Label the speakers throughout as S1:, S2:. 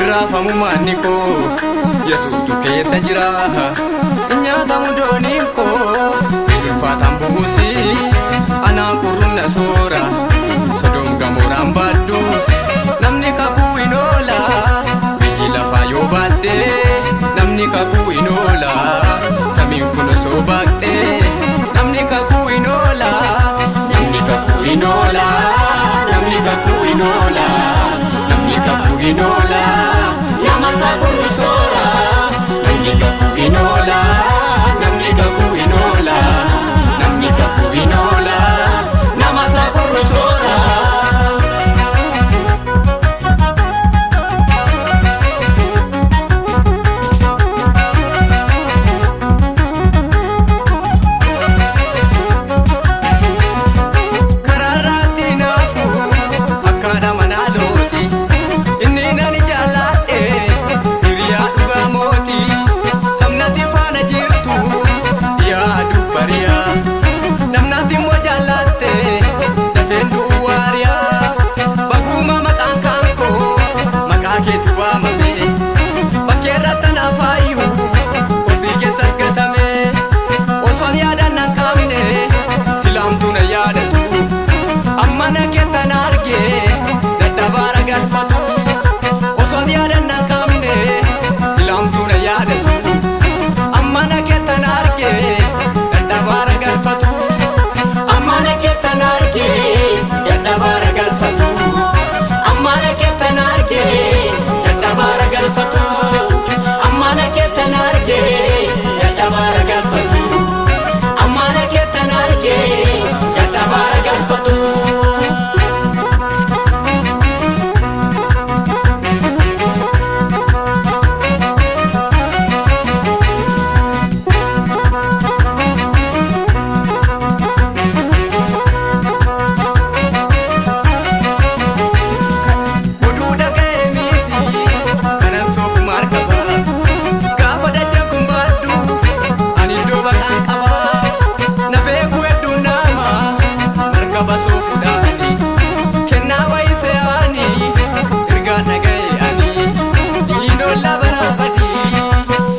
S1: raafamu manni koo Yesuustu keessa jira nyaatamu dooniin koo ulfaataan bu'uusi anaan qurrunna soora Sodom Gamooraan baadduus namni kakuu hin oola biyyi lafaa yoo baadde namni kakuu hin oola samiin kun osoo baaqxee namni kakuu hin oola namni kakuu hin oola namni kakuu hin oola namni kakuu hin oola nama isaa qurru soora namni kakuu hin oola namni kakuu hin oola namni kakuu hin oola nama isaa qurru soora.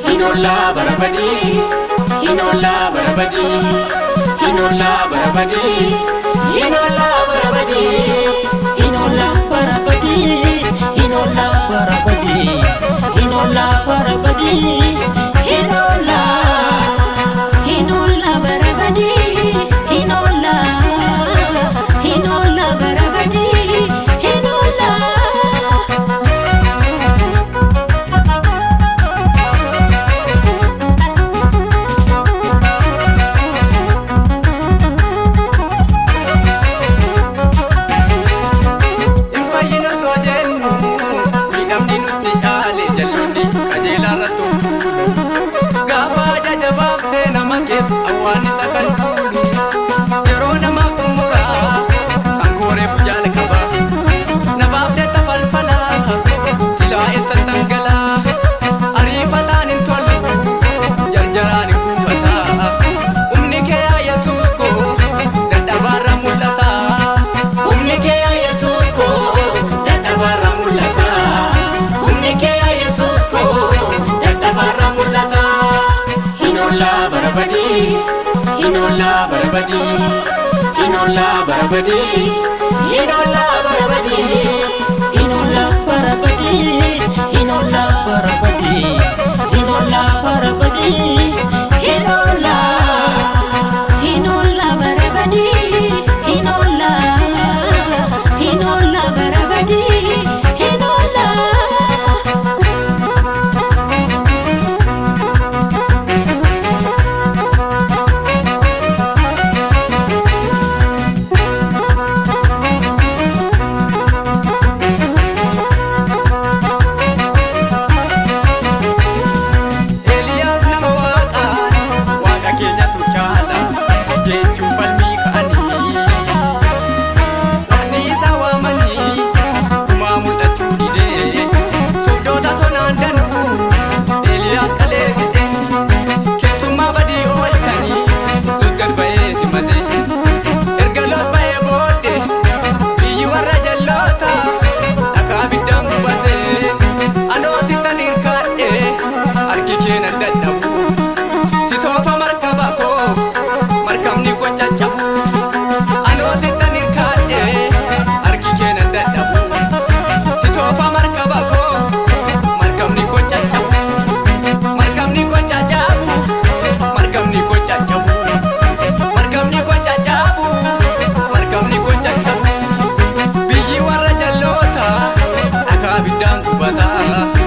S1: Hinola barabadi, hinola barabadi, hinola barabadi, hinola barabadi, hinola barabadi, hinola barabadi, hinola, hinola barabadi, hinola, hinola barabadi, hinola. Hinola barabadi, hinola barabadi, hinola barabadi, hinola barabadi, hinola barabadi, hinola barabadi, hinola, hinola barabadi, hinola, hinola barabadi, hinola. ulfaata